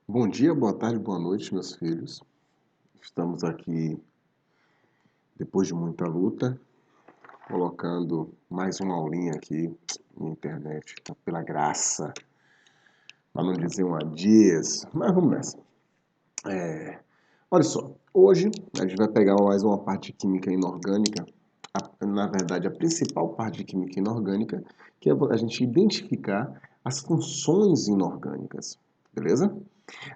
Bom dia, boa tarde, boa noite, meus filhos. Estamos aqui, depois de muita luta, colocando mais uma aulinha aqui na internet, pela graça, para não dizer um adias, mas vamos nessa. Olha só, hoje a gente vai pegar mais uma parte de química inorgânica, na verdade a principal parte de química inorgânica, que é a gente identificar as funções inorgânicas, beleza?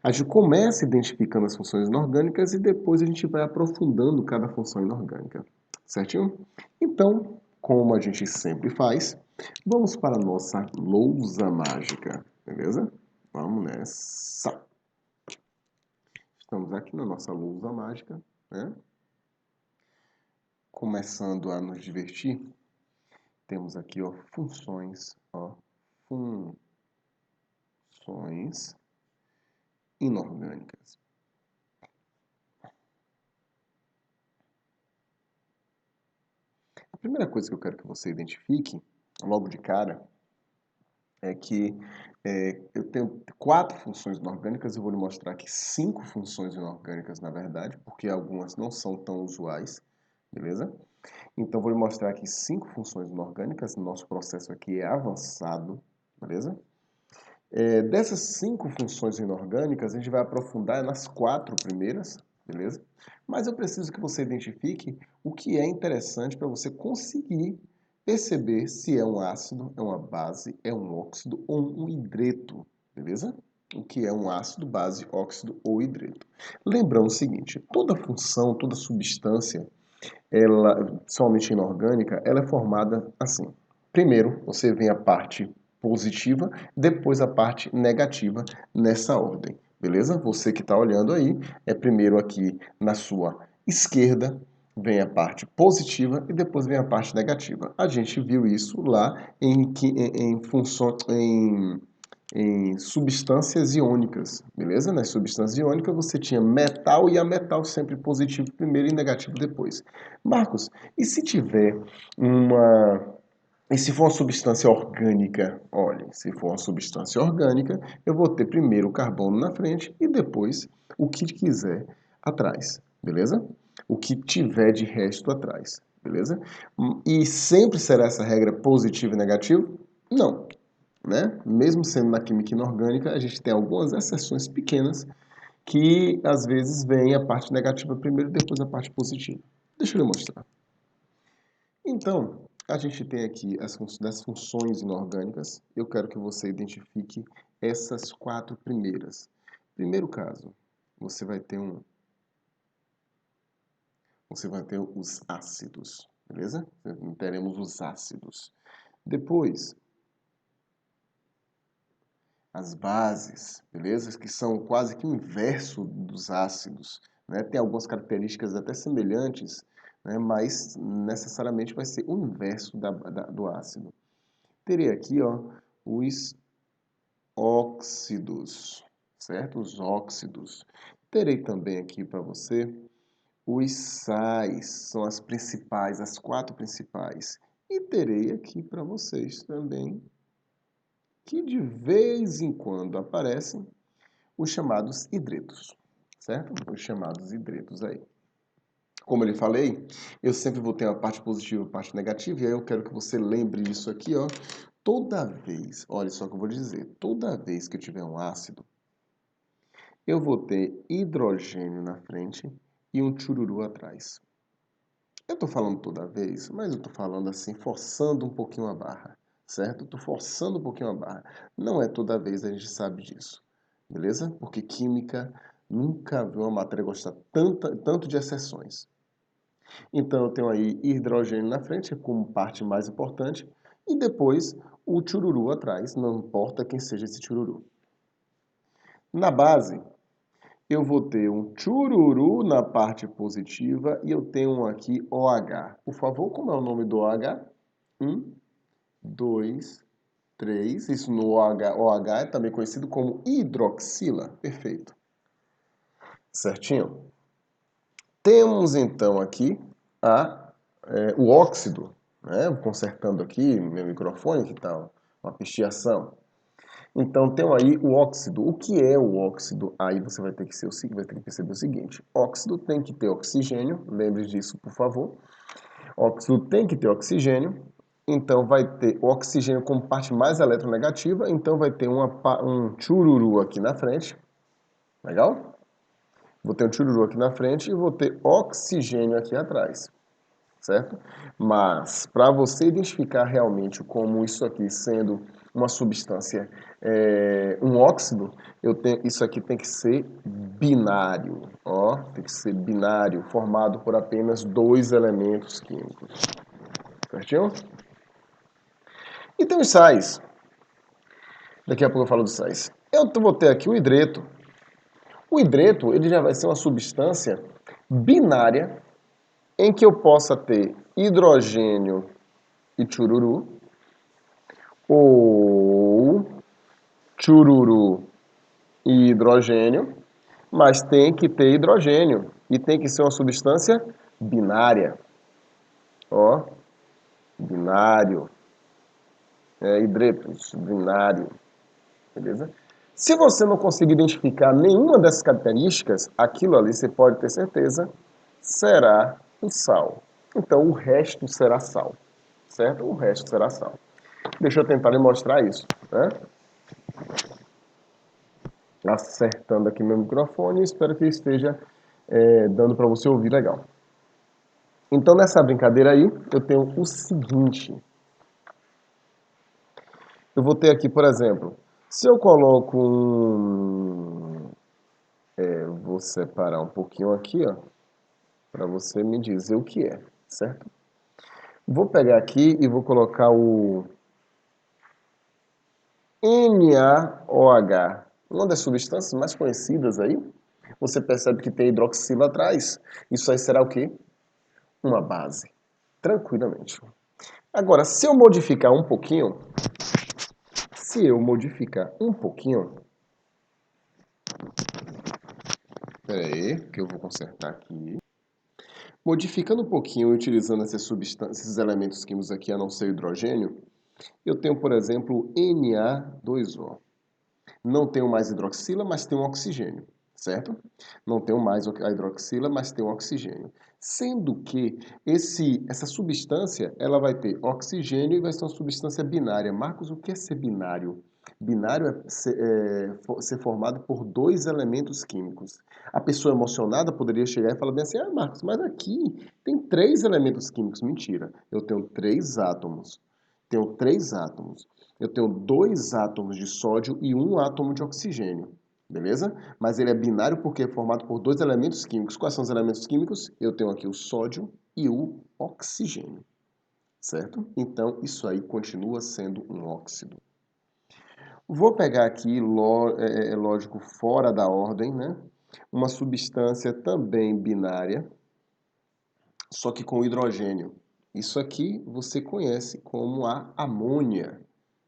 A gente começa identificando as funções inorgânicas e depois a gente vai aprofundando cada função inorgânica, certinho? Então, como a gente sempre faz, vamos para a nossa lousa mágica, beleza? Vamos nessa! Estamos aqui na nossa lousa mágica, né? Começando a nos divertir, temos aqui, ó, funções, ó, funções inorgânicas. A primeira coisa que eu quero que você identifique, logo de cara, é que eu tenho 4 funções inorgânicas, eu vou lhe mostrar aqui 5 funções inorgânicas, na verdade, porque algumas não são tão usuais, beleza? Então, vou lhe mostrar aqui 5 funções inorgânicas, nosso processo aqui é avançado, beleza? Dessas 5 funções inorgânicas, a gente vai aprofundar nas 4 primeiras, beleza? Mas eu preciso que você identifique o que é interessante para você conseguir perceber se é um ácido, é uma base, é um óxido ou um hidreto, beleza? O que é um ácido, base, óxido ou hidreto. Lembrando o seguinte, toda função, toda substância, ela, somente inorgânica, ela é formada assim. Primeiro, você vem a parte positiva, depois a parte negativa nessa ordem, beleza? Você que está olhando aí, primeiro aqui na sua esquerda, vem a parte positiva e depois vem a parte negativa. A gente viu isso lá em substâncias iônicas, beleza? Nas substâncias iônicas você tinha metal e ametal sempre positivo primeiro e negativo depois. Marcos, e se tiver uma... E se for uma substância orgânica? Olha, se for uma substância orgânica, eu vou ter primeiro o carbono na frente e depois o que quiser atrás, beleza? O que tiver de resto atrás, beleza? E sempre será essa regra positivo e negativo? Não, né? Mesmo sendo na química inorgânica, a gente tem algumas exceções pequenas que às vezes vem a parte negativa primeiro e depois a parte positiva. Deixa eu lhe mostrar. Então, a gente tem aqui das funções inorgânicas. Eu quero que você identifique essas 4 primeiras. Primeiro caso, você vai ter os ácidos, beleza? Teremos os ácidos. Depois, as bases, beleza? Que são quase que o inverso dos ácidos, né? Tem algumas características até semelhantes, né? Mas necessariamente vai ser o inverso do ácido. Terei aqui, ó, os óxidos, certo? Os óxidos. Terei também aqui para você os sais, são as principais, as 4 principais. E terei aqui para vocês também que de vez em quando aparecem os chamados hidretos, certo? Os chamados hidretos aí. Como eu lhe falei, eu sempre vou ter uma parte positiva e uma parte negativa, e aí eu quero que você lembre disso aqui, ó. Toda vez, olha só o que eu vou dizer, toda vez que eu tiver um ácido, eu vou ter hidrogênio na frente e um chururu atrás. Eu estou falando toda vez, mas eu estou falando assim, forçando um pouquinho a barra, certo? Estou forçando um pouquinho a barra. Não é toda vez, a gente sabe disso, beleza? Porque química nunca viu uma matéria gostar tanto de exceções. Então eu tenho aí hidrogênio na frente como parte mais importante e depois o chururu atrás, não importa quem seja esse chururu. Na base, eu vou ter um chururu na parte positiva e eu tenho aqui OH. Por favor, como é o nome do OH? 1, 2, 3. Isso no OH é também conhecido como hidroxila. Perfeito. Certinho? Temos então aqui o óxido, né? Consertando aqui meu microfone, que está uma pichiação. Então, tem aí o óxido. O que é o óxido? Aí você vai ter que perceber o seguinte. Óxido tem que ter oxigênio, lembre disso, por favor. Óxido tem que ter oxigênio, então vai ter o oxigênio como parte mais eletronegativa, então vai ter um chururu aqui na frente, legal? Vou ter um chururu aqui na frente e vou ter oxigênio aqui atrás, certo? Mas, para você identificar realmente como isso aqui sendo uma substância, um óxido, isso aqui tem que ser binário, ó, tem que ser binário, formado por apenas dois elementos químicos, certinho? E tem os sais. Daqui a pouco eu falo dos sais. Eu vou ter aqui o hidreto. O hidreto, ele já vai ser uma substância binária em que eu possa ter hidrogênio e chururu, ou chururu e hidrogênio, mas tem que ter hidrogênio e tem que ser uma substância binária. Ó, binário. Hidretos, binário. Beleza? Se você não conseguir identificar nenhuma dessas características, aquilo ali você pode ter certeza será o sal. Então o resto será sal, certo? O resto será sal. Deixa eu tentar lhe mostrar isso, né? Acertando aqui meu microfone, espero que esteja dando para você ouvir legal. Então nessa brincadeira aí, eu tenho o seguinte. Eu vou ter aqui, por exemplo, se eu coloco vou separar um pouquinho aqui, ó, para você me dizer o que é, certo? Vou pegar aqui e vou colocar o NaOH, uma das substâncias mais conhecidas aí. Você percebe que tem hidroxila atrás. Isso aí será o quê? Uma base. Tranquilamente. Agora, se eu modificar um pouquinho, espera aí, que eu vou consertar aqui. Modificando um pouquinho, utilizando esses elementos químicos aqui, a não ser o hidrogênio, eu tenho, por exemplo, Na2O. Não tenho mais hidroxila, mas tenho oxigênio, certo? Não tenho mais a hidroxila, mas tenho oxigênio. Sendo que essa substância, ela vai ter oxigênio e vai ser uma substância binária. Marcos, o que é ser binário? Binário é ser formado por dois elementos químicos. A pessoa emocionada poderia chegar e falar bem assim, Marcos, mas aqui tem três elementos químicos. Mentira, eu tenho três átomos. Tenho três átomos. Eu tenho dois átomos de sódio e um átomo de oxigênio, beleza? Mas ele é binário porque é formado por dois elementos químicos. Quais são os elementos químicos? Eu tenho aqui o sódio e o oxigênio, certo? Então, isso aí continua sendo um óxido. Vou pegar aqui, lógico, fora da ordem, né? Uma substância também binária, só que com hidrogênio. Isso aqui você conhece como a amônia,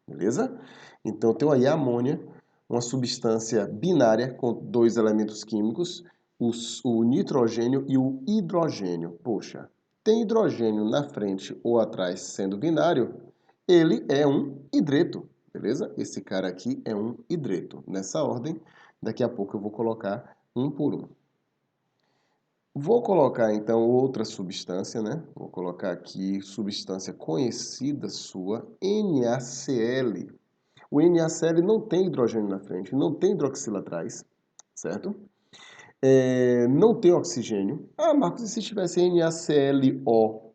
beleza? Então, tem aí a amônia, uma substância binária com dois elementos químicos, o nitrogênio e o hidrogênio. Poxa, tem hidrogênio na frente ou atrás sendo binário, ele é um hidreto, beleza? Esse cara aqui é um hidreto. Nessa ordem, daqui a pouco eu vou colocar um por um. Vou colocar então outra substância, né? Vou colocar aqui substância conhecida sua, NaCl. O NaCl não tem hidrogênio na frente, não tem hidroxila atrás, certo? Não tem oxigênio. Ah, Marcos, e se tivesse NaClO?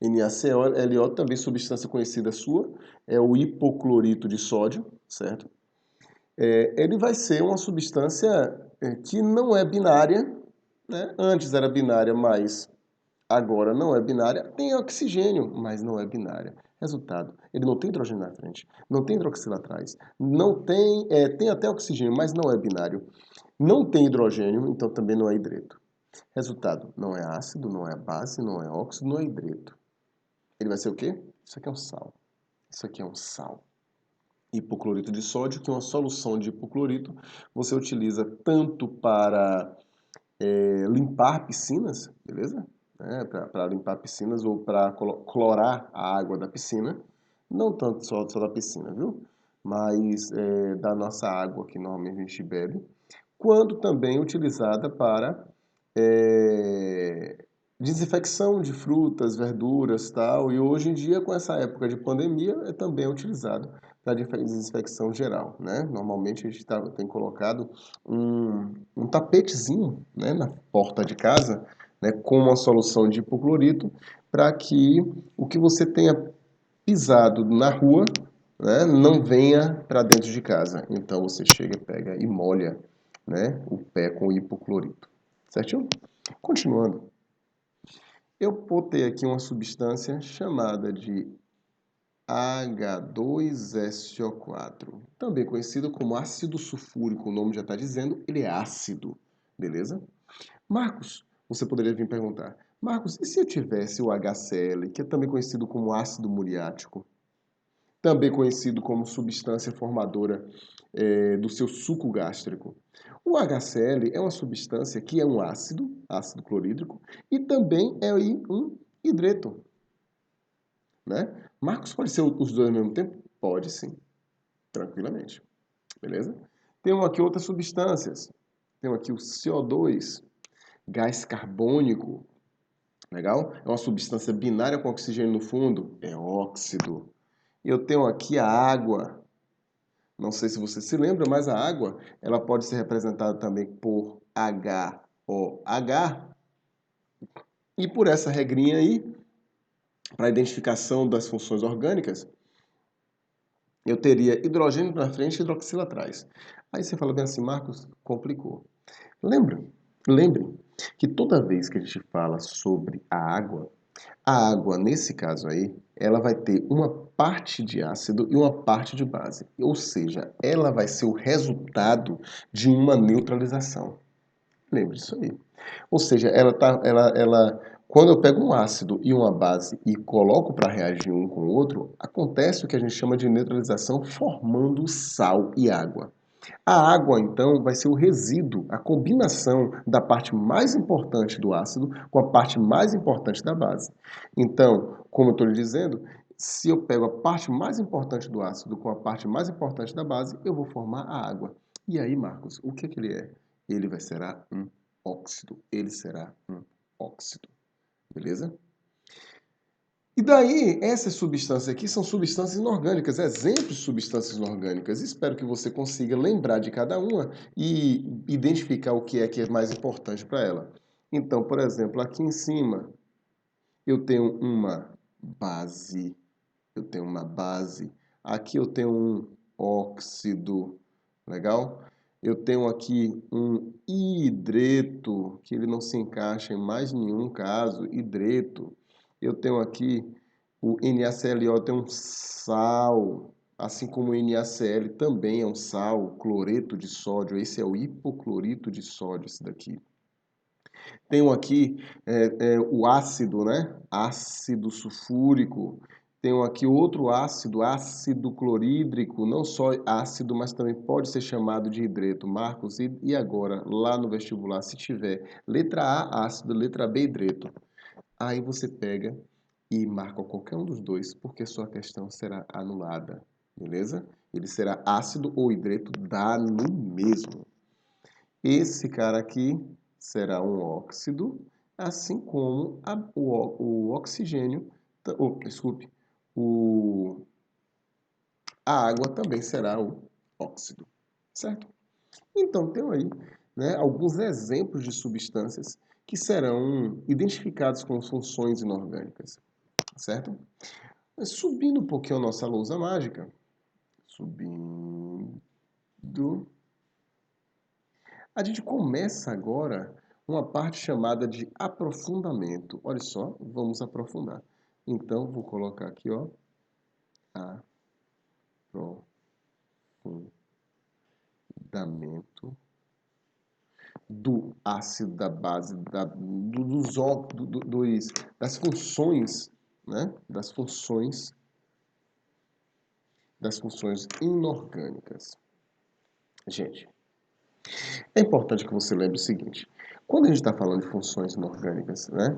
NaClO também substância conhecida sua, é o hipoclorito de sódio, certo? Ele vai ser uma substância que não é binária, né? Antes era binária, mas agora não é binária. Tem oxigênio, mas não é binária. Resultado, ele não tem hidrogênio na frente, não tem hidroxila atrás, não tem, tem até oxigênio, mas não é binário. Não tem hidrogênio, então também não é hidreto. Resultado, não é ácido, não é base, não é óxido, não é hidreto. Ele vai ser o quê? Isso aqui é um sal. Isso aqui é um sal. Hipoclorito de sódio, que é uma solução de hipoclorito, você utiliza tanto para limpar piscinas, beleza? Para limpar piscinas ou para clorar a água da piscina. Não tanto só da piscina, viu? da nossa água que normalmente a gente bebe, quando também utilizada para desinfecção de frutas, verduras, tal. E hoje em dia, com essa época de pandemia, também é utilizado para desinfecção geral, né? Normalmente a gente tem colocado um tapetezinho, né, na porta de casa, né, com uma solução de hipoclorito, para que o que você tenha pisado na rua, né, não venha para dentro de casa. Então você chega, pega e molha, né, o pé com hipoclorito. Certinho? Continuando. Eu botei aqui uma substância chamada de H2SO4, também conhecido como ácido sulfúrico. O nome já está dizendo, ele é ácido. Beleza? Marcos, você poderia vir perguntar, Marcos, e se eu tivesse o HCl, que é também conhecido como ácido muriático? Também conhecido como substância formadora do seu suco gástrico. O HCl é uma substância que é um ácido clorídrico, e também é um hidreto, né? Marcos, pode ser os dois ao mesmo tempo? Pode sim, tranquilamente. Beleza? Temos aqui outras substâncias. Temos aqui o CO2, gás carbônico. Legal? É uma substância binária com oxigênio no fundo. É óxido. Eu tenho aqui a água. Não sei se você se lembra, mas a água ela pode ser representada também por HOH. E por essa regrinha aí, para a identificação das funções orgânicas, eu teria hidrogênio na frente e hidroxila atrás. Aí você fala bem assim, Marcos, complicou. Lembre que toda vez que a gente fala sobre a água, nesse caso aí, ela vai ter uma parte de ácido e uma parte de base. Ou seja, ela vai ser o resultado de uma neutralização. Lembre disso aí. Ou seja, quando eu pego um ácido e uma base e coloco para reagir um com o outro, acontece o que a gente chama de neutralização, formando sal e água. A água, então, vai ser o resíduo, a combinação da parte mais importante do ácido com a parte mais importante da base. Então, como eu estou lhe dizendo, se eu pego a parte mais importante do ácido com a parte mais importante da base, eu vou formar a água. E aí, Marcos, o que ele é? Ele será um óxido. Ele será um óxido. Beleza? E daí, essas substâncias aqui são substâncias inorgânicas, exemplos de substâncias inorgânicas. Espero que você consiga lembrar de cada uma e identificar o que é mais importante para ela. Então, por exemplo, aqui em cima eu tenho uma base. Aqui eu tenho um óxido. Legal? Eu tenho aqui um hidreto, que ele não se encaixa em mais nenhum caso, hidreto. Eu tenho aqui o NaClO, tem um sal, assim como o NaCl também é um sal, cloreto de sódio, esse é o hipoclorito de sódio, esse daqui. Tenho aqui o ácido, né? Ácido sulfúrico. Tenho aqui outro ácido, ácido clorídrico, não só ácido, mas também pode ser chamado de hidreto. Marcos, e agora, lá no vestibular, se tiver letra A, ácido, letra B, hidreto, aí você pega e marca qualquer um dos dois, porque sua questão será anulada, beleza? Ele será ácido ou hidreto, dá no mesmo. Esse cara aqui será um óxido, assim como o oxigênio, desculpe, a água também será o óxido, certo? Então, tem aí, né, alguns exemplos de substâncias que serão identificados com funções inorgânicas, certo? Mas subindo um pouquinho a nossa lousa mágica, subindo, a gente começa agora uma parte chamada de aprofundamento. Olha só, vamos aprofundar. Então, vou colocar aqui, ó, aprofundamento do ácido, da base, das funções, né? Das funções inorgânicas. Gente, é importante que você lembre o seguinte: Quando a gente está falando de funções inorgânicas, né?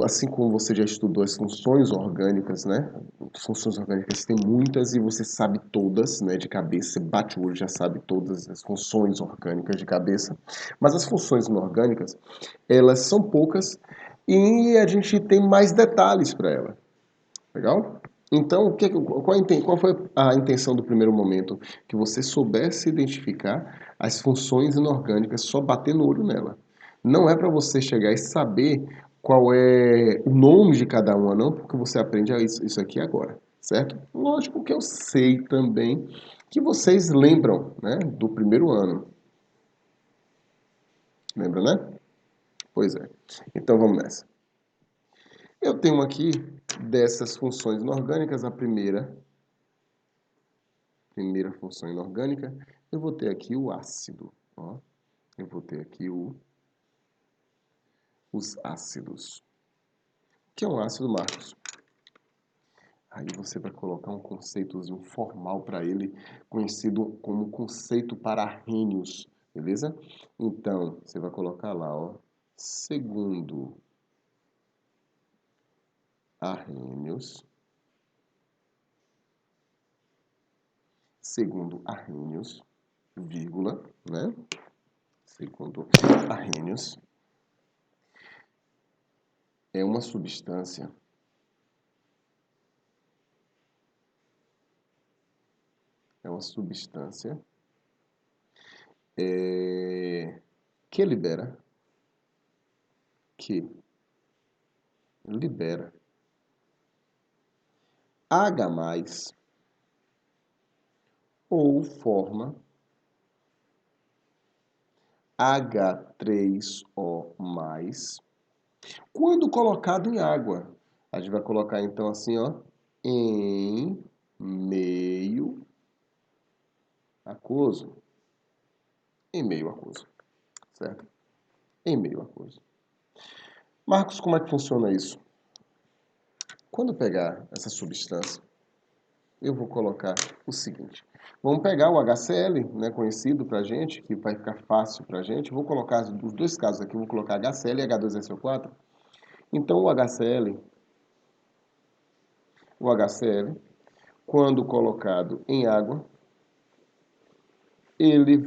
Assim como você já estudou as funções orgânicas, né? As funções orgânicas tem muitas e você sabe todas, né? De cabeça, você bate o olho e já sabe todas as funções orgânicas de cabeça. Mas as funções inorgânicas, elas são poucas e a gente tem mais detalhes para ela. Legal? Então, qual foi a intenção do primeiro momento? Que você soubesse identificar as funções inorgânicas só batendo o olho nela. Não é para você chegar e saber qual é o nome de cada uma, não, porque você aprende isso aqui agora, certo? Lógico que eu sei também que vocês lembram, né, do primeiro ano. Lembra, né? Pois é. Então vamos nessa. Eu tenho aqui dessas funções inorgânicas a primeira função inorgânica, eu vou ter aqui o ácido. Ó. Eu vou ter aqui os ácidos. O que é um ácido, Marcos? Aí você vai colocar um conceitozinho formal para ele, conhecido como conceito para arrênios, beleza? Então, você vai colocar lá, ó, segundo arrênios, vírgula, né? Segundo arrênios, é uma substância que libera H+, ou forma H3O+, quando colocado em água. A gente vai colocar então assim, ó, em meio aquoso. Em meio aquoso, certo? Em meio aquoso. Marcos, como é que funciona isso? Quando eu pegar essa substância, eu vou colocar o seguinte. Vamos pegar o HCl, né, conhecido pra gente, que vai ficar fácil pra gente. Vou colocar os dois casos aqui, vou colocar HCl e H2SO4. Então o HCl, quando colocado em água, ele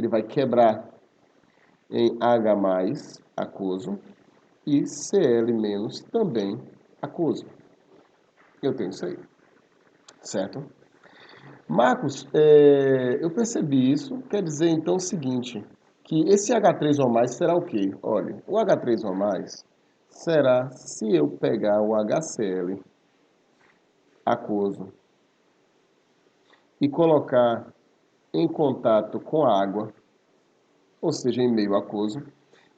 vai quebrar em H+ aquoso e Cl- também aquoso. Eu tenho isso aí, certo? Marcos, eu percebi isso, quer dizer então o seguinte, que esse H3O+ será o quê? Olha, o H3O+ será se eu pegar o HCl aquoso e colocar em contato com a água, ou seja, em meio aquoso,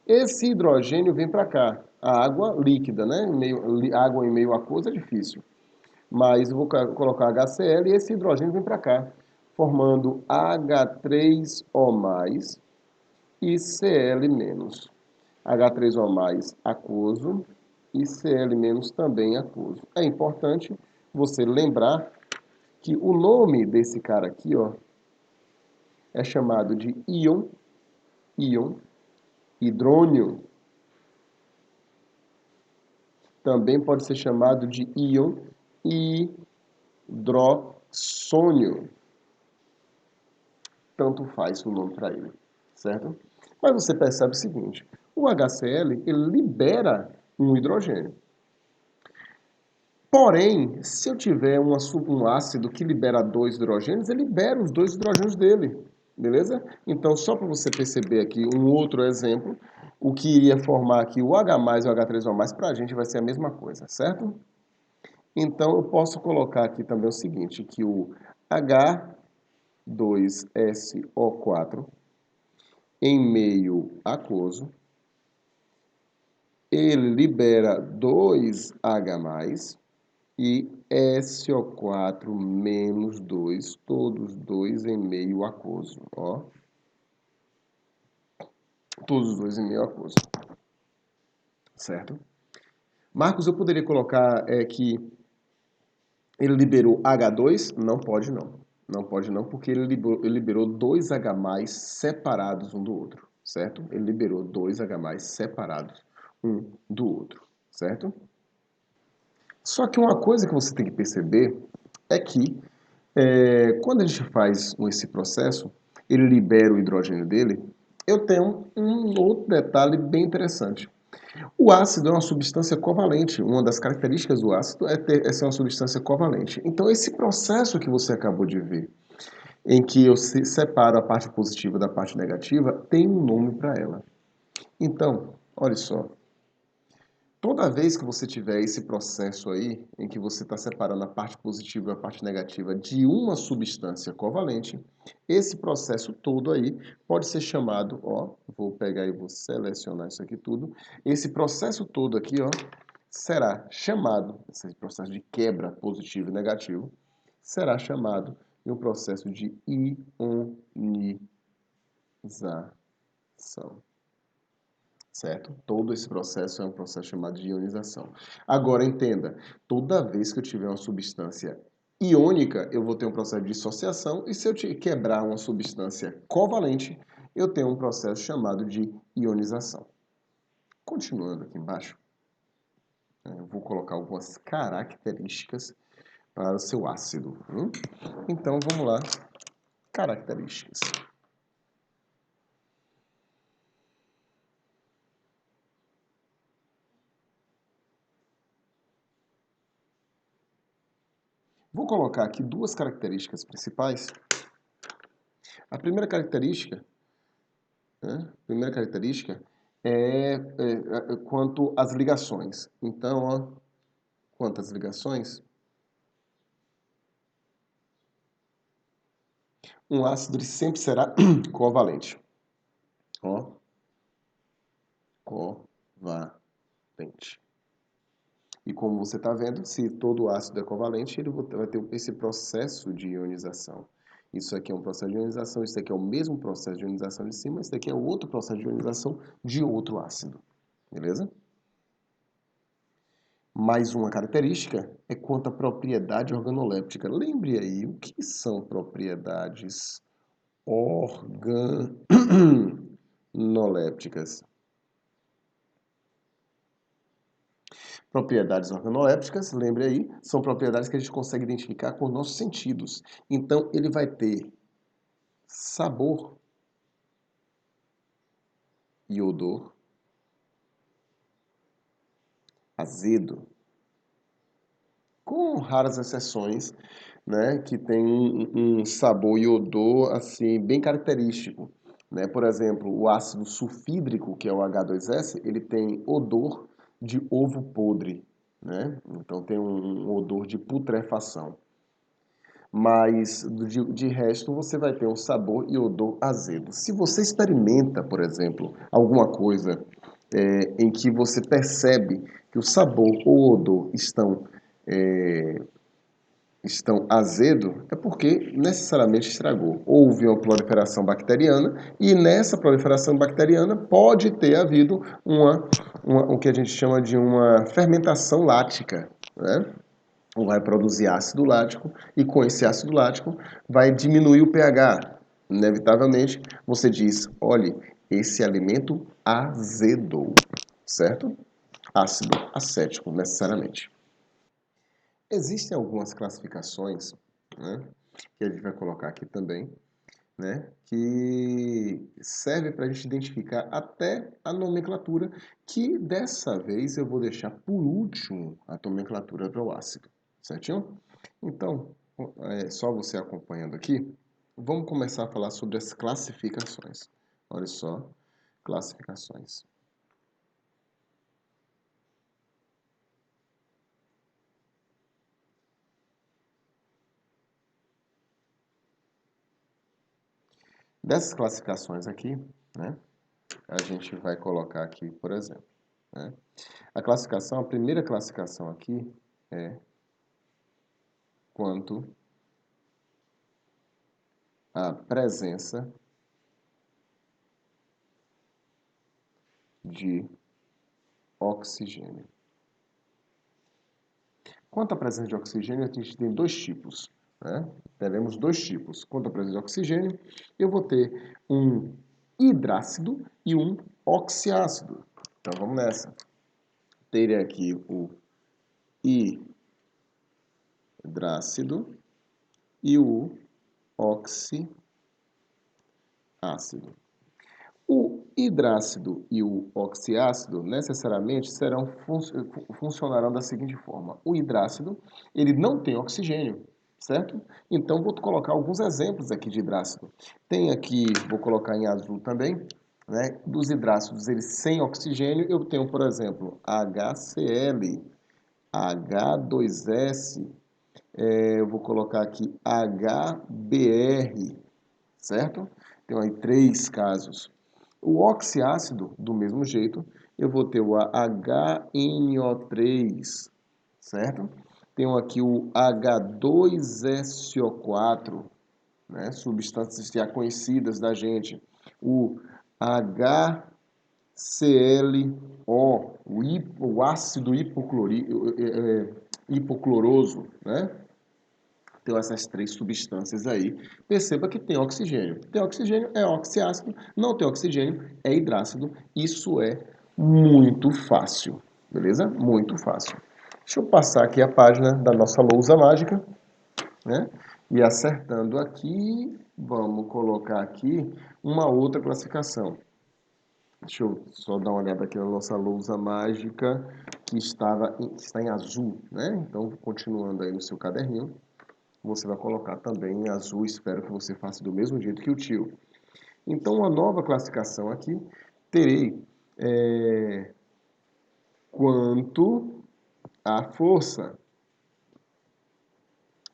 esse hidrogênio vem para cá. A água líquida, né? Água em meio aquoso é difícil. Mas eu vou colocar HCl e esse hidrogênio vem para cá, formando H3O+ e Cl-. H3O+ aquoso e Cl- também aquoso. É importante você lembrar que o nome desse cara aqui, ó, é chamado de íon hidrônio. Também pode ser chamado de íon hidroxônio. Tanto faz o nome para ele, certo? Mas você percebe o seguinte, o HCl ele libera um hidrogênio. Porém, se eu tiver um ácido que libera dois hidrogênios, ele libera os dois hidrogênios dele, beleza? Então, só para você perceber aqui um outro exemplo, o que iria formar aqui o H+ e o H3O+, para a gente vai ser a mesma coisa, certo? Então, eu posso colocar aqui também o seguinte, que o H2SO4 em meio aquoso, ele libera 2H+, e SO4 menos 2, todos dois em meio aquoso, ó. Todos os dois em meio aquoso, certo? Marcos, eu poderia colocar que ele liberou H2? Não pode não. Não pode não, porque ele liberou dois H+ separados um do outro. certo? Ele liberou dois H+ separados um do outro, certo? Só que uma coisa que você tem que perceber é que quando a gente faz esse processo, ele libera o hidrogênio dele, eu tenho um outro detalhe bem interessante. O ácido é uma substância covalente. Uma das características do ácido é ser uma substância covalente. Então, esse processo que você acabou de ver, em que eu separo a parte positiva da parte negativa, tem um nome para ela. Então, olha só. Toda vez que você tiver esse processo aí, em que você está separando a parte positiva e a parte negativa de uma substância covalente, esse processo todo aí pode ser chamado, ó, vou pegar e vou selecionar isso aqui tudo, esse processo todo aqui, ó, será chamado, esse processo de quebra positivo e negativo, será chamado de um processo de ionização. Certo? Todo esse processo é um processo chamado de ionização. Agora, entenda, toda vez que eu tiver uma substância iônica, eu vou ter um processo de dissociação, e se eu quebrar uma substância covalente, eu tenho um processo chamado de ionização. Continuando aqui embaixo, eu vou colocar algumas características para o seu ácido. Então, vamos lá. Características. Vou colocar aqui duas características principais. A primeira característica primeira característica é quanto às ligações. Então, ó, quanto às ligações, um ácido ele sempre será covalente. Ó, covalente. E como você está vendo, se todo ácido é covalente, ele vai ter esse processo de ionização. Isso aqui é um processo de ionização, isso aqui é o mesmo processo de ionização de cima, isso aqui é outro processo de ionização de outro ácido. Beleza? Mais uma característica é quanto à propriedade organoléptica. Lembre aí, o que são propriedades organolépticas? Propriedades organolépticas, lembre aí, são propriedades que a gente consegue identificar com os nossos sentidos. Então, ele vai ter sabor e odor, azedo, com raras exceções, né, que tem um sabor e odor assim bem característico, né? Por exemplo, o ácido sulfídrico, que é o H2S, ele tem odor de ovo podre, né? Então tem um odor de putrefação. Mas de resto você vai ter um sabor e odor azedo. Se você experimenta, por exemplo, alguma coisa em que você percebe que o sabor ou o odor estão azedo, é porque necessariamente estragou. Houve uma proliferação bacteriana e nessa proliferação bacteriana pode ter havido o que a gente chama de uma fermentação lática, né? Vai produzir ácido lático e com esse ácido lático vai diminuir o pH. Inevitavelmente, você diz, olhe, esse alimento azedou, certo? Ácido acético, necessariamente. Existem algumas classificações, né, que a gente vai colocar aqui também, né, que serve para a gente identificar até a nomenclatura, que dessa vez eu vou deixar por último a nomenclatura para o ácido, certinho? Então, só você acompanhando aqui, vamos começar a falar sobre as classificações. Olha só, classificações. Dessas classificações aqui, né, a gente vai colocar aqui, por exemplo, né, a primeira classificação aqui é quanto à presença de oxigênio. Quanto à presença de oxigênio, a gente tem dois tipos, né? Teremos dois tipos. Quanto à presença de oxigênio, eu vou ter um hidrácido e um oxiácido. Então, vamos nessa. Terei aqui o hidrácido e o oxiácido. O hidrácido e o oxiácido necessariamente funcionarão da seguinte forma. O hidrácido, ele não tem oxigênio, certo? Então, vou colocar alguns exemplos aqui de hidrácido. Tem aqui, vou colocar em azul também, né? Dos hidrácidos, eles sem oxigênio, eu tenho, por exemplo, HCl, H2S, eu vou colocar aqui HBr, certo? Tenho aí 3 casos. O oxiácido, do mesmo jeito, eu vou ter o HNO3, certo? Tenho aqui o H2SO4, né? Substâncias já conhecidas da gente. O HClO, o ácido hipocloroso, né? Então, essas 3 substâncias aí, perceba que tem oxigênio. Tem oxigênio, é oxiácido. Não tem oxigênio, é hidrácido. Isso é muito fácil, beleza? Muito fácil. Deixa eu passar aqui a página da nossa lousa mágica, né? E acertando aqui, vamos colocar aqui uma outra classificação. Deixa eu só dar uma olhada aqui na nossa lousa mágica, que está em azul, né? Então, continuando aí no seu caderninho, você vai colocar também em azul, espero que você faça do mesmo jeito que o tio. Então, uma nova classificação aqui, terei quanto à força.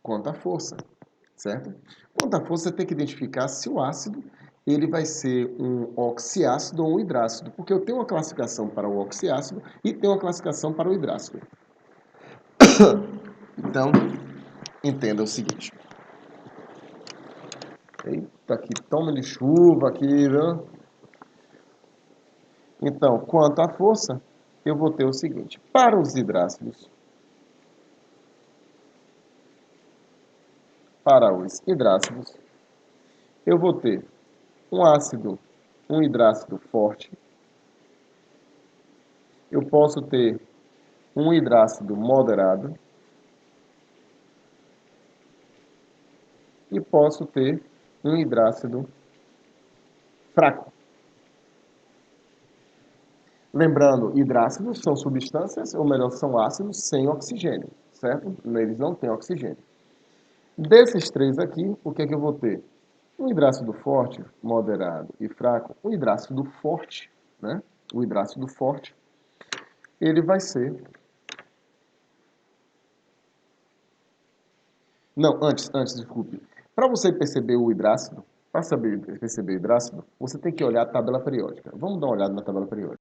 Quanto à força, certo? Quanto à força, você tem que identificar se o ácido ele vai ser um oxiácido ou um hidrácido, porque eu tenho uma classificação para o oxiácido e tenho uma classificação para o hidrácido. Então, entenda o seguinte. Eita, que toma de chuva aqui, viu? Então, quanto à força, eu vou ter o seguinte. Para os hidrácidos, eu vou ter um hidrácido forte. Eu posso ter um hidrácido moderado. E posso ter um hidrácido fraco. Lembrando, hidrácidos são substâncias, ou melhor, são ácidos sem oxigênio, certo? Eles não têm oxigênio. Desses 3 aqui, o que é que eu vou ter? Um hidrácido forte, moderado e fraco. O hidrácido forte, né? O hidrácido forte, ele vai ser... Não, antes, desculpe. Para você perceber o hidrácido, para saber perceber o hidrácido, você tem que olhar a tabela periódica. Vamos dar uma olhada na tabela periódica.